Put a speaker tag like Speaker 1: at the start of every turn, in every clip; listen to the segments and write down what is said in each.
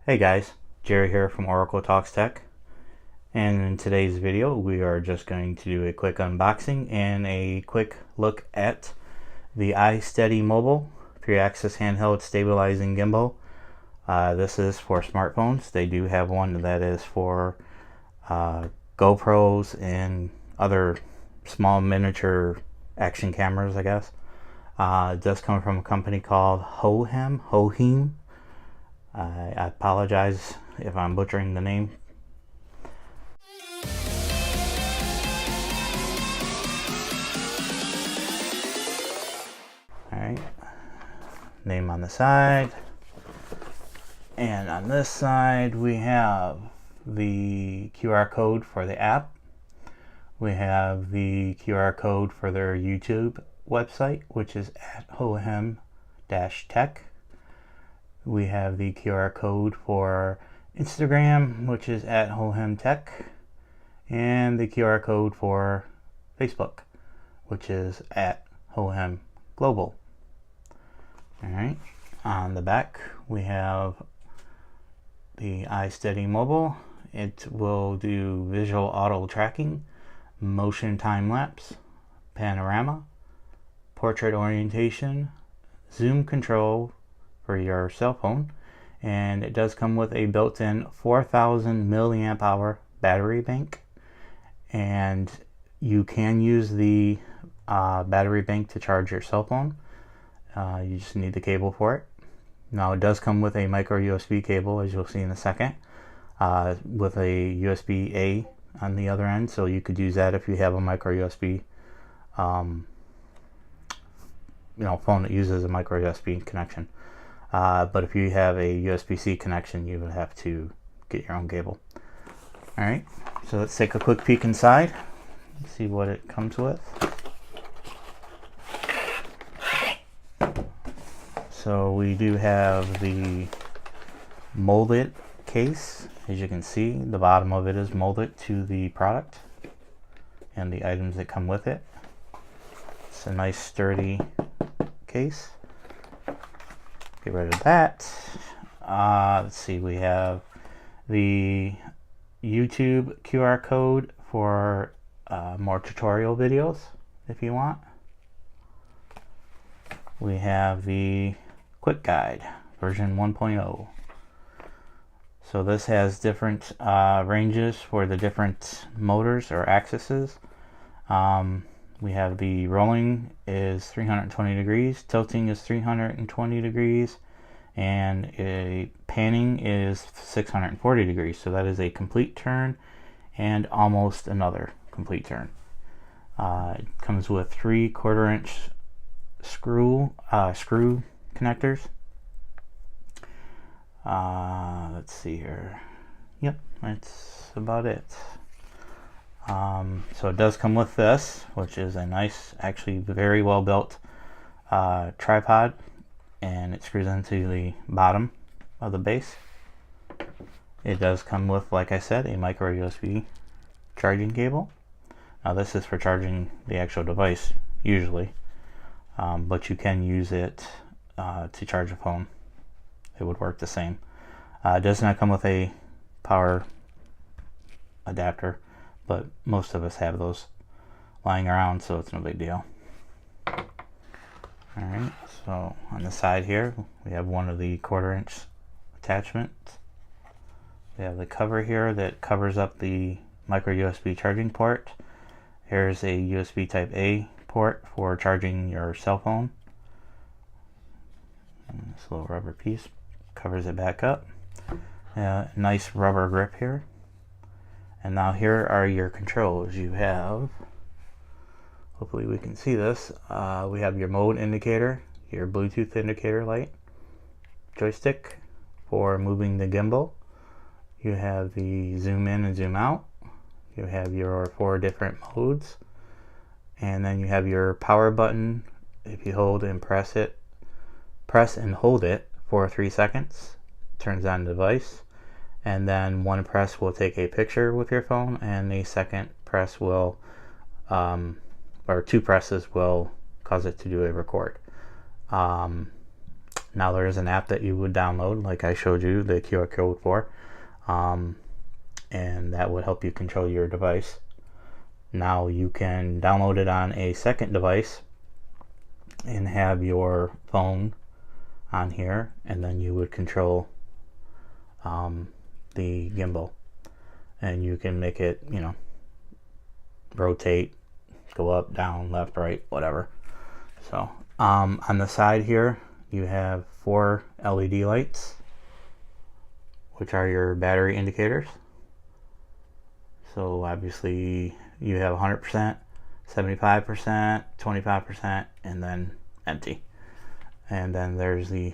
Speaker 1: Hey guys, Jerry here from Oracle Talks Tech, and in today's video we are just going to do a quick unboxing and a quick look at the iSteady mobile 3-axis handheld stabilizing gimbal. This is for smartphones. They do have one that is for GoPros and other small miniature action cameras, I guess. It does come from a company called Hohem. I apologize if I'm butchering the name. Alright, name on the side. And on this side we have the QR code for the app. We have the QR code for their YouTube website, which is at hohem-tech. We have the QR code for Instagram, which is at hohem-tech, and the QR code for Facebook, which is at hohem global. Alright, on the back we have the iSteady mobile. It will do visual auto tracking, motion time-lapse, panorama, portrait orientation, zoom control for your cell phone, and it does come with a built-in 4,000 milliamp hour battery bank, and you can use the battery bank to charge your cell phone. You just need the cable for it. Now it does come with a micro USB cable, as you'll see in a second, with a USB-A on the other end, so you could use that if you have a micro USB phone that uses a micro USB connection. But if you have a USB-C connection, you would have to get your own cable. Alright, so let's take a quick peek inside, see what it comes with. So we do have the molded case. As you can see, the bottom of it is molded to the product and the items that come with it. It's a nice sturdy case. Get rid of that. Let's see, we have the YouTube QR code for more tutorial videos if you want. We have the quick guide version 1.0. So this has different ranges for the different motors or axes. We have the rolling is 320 degrees, tilting is 320 degrees, and a panning is 640 degrees. So that is a complete turn and almost another complete turn. It comes with 3/4 inch screw connectors. Let's see here. Yep, that's about it. So it does come with this, which is a nice, actually very well built tripod, and it screws into the bottom of the base. It does come with, like I said, a micro USB charging cable. Now this is for charging the actual device usually, but you can use it to charge a phone. It would work the same. It does not come with a power adapter, but most of us have those lying around, so it's no big deal. Alright, so on the side here we have one of the 1/4 inch attachments. We have the cover here that covers up the micro USB charging port. Here's a USB type A port for charging your cell phone. And this little rubber piece covers it back up. Nice rubber grip here. And now here are your controls. You have, hopefully we can see this, we have your mode indicator, your Bluetooth indicator light, joystick for moving the gimbal. You have the zoom in and zoom out. You have your 4 different modes. And then you have your power button. If you hold and press and hold it for 3 seconds, it turns on the device. And then one press will take a picture with your phone, and the second press will, or 2 presses will cause it to do a record. Now there is an app that you would download, like I showed you the QR code for, and that would help you control your device. Now you can download it on a second device and have your phone on here, and then you would control the gimbal, and you can make it, you know, rotate, go up, down, left, right, whatever. So on the side here you have 4 LED lights, which are your battery indicators. So obviously you have 100%, 75%, 25%, and then empty. And then there's the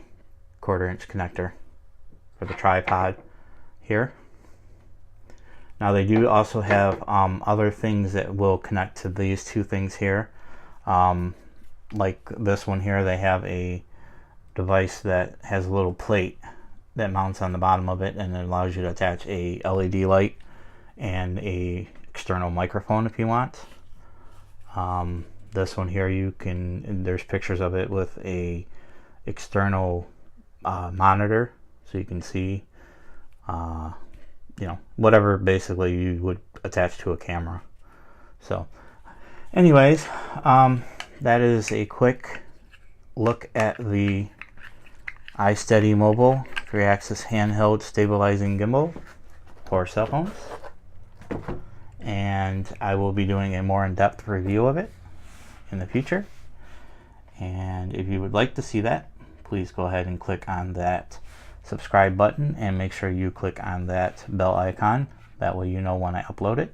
Speaker 1: 1/4-inch connector for the tripod here. Now they do also have other things that will connect to these 2 things here. Like this one here, they have a device that has a little plate that mounts on the bottom of it, and it allows you to attach a LED light and a external microphone if you want. This one here, you can, there's pictures of it with a external monitor, so you can see you know, whatever basically you would attach to a camera. So anyways, that is a quick look at the iSteady mobile 3-axis handheld stabilizing gimbal for cell phones, and I will be doing a more in-depth review of it in the future. And if you would like to see that, please go ahead and click on that subscribe button and make sure you click on that bell icon. That way you know when I upload it,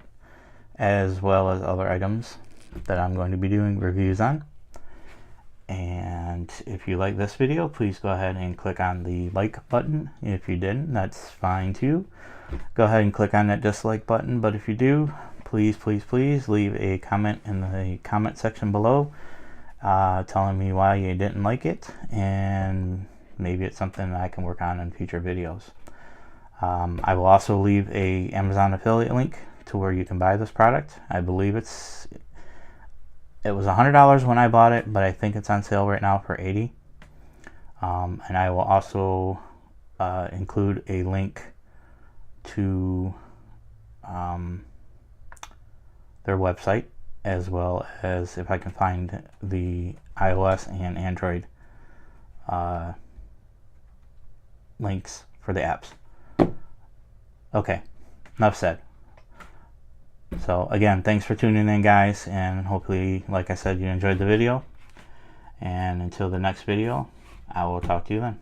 Speaker 1: as well as other items that I'm going to be doing reviews on. And if you like this video, please go ahead and click on the like button. If you didn't, that's fine too. Go ahead and click on that dislike button, but if you do, please leave a comment in the comment section below, telling me why you didn't like it, and maybe it's something that I can work on in future videos. I will also leave a Amazon affiliate link to where you can buy this product. I believe it was $100 when I bought it, but I think it's on sale right now for $80. And I will also include a link to their website, as well as if I can find the iOS and Android links for the apps. Okay, enough said. So again, thanks for tuning in, guys, and hopefully, like I said, you enjoyed the video. And until the next video, I will talk to you then.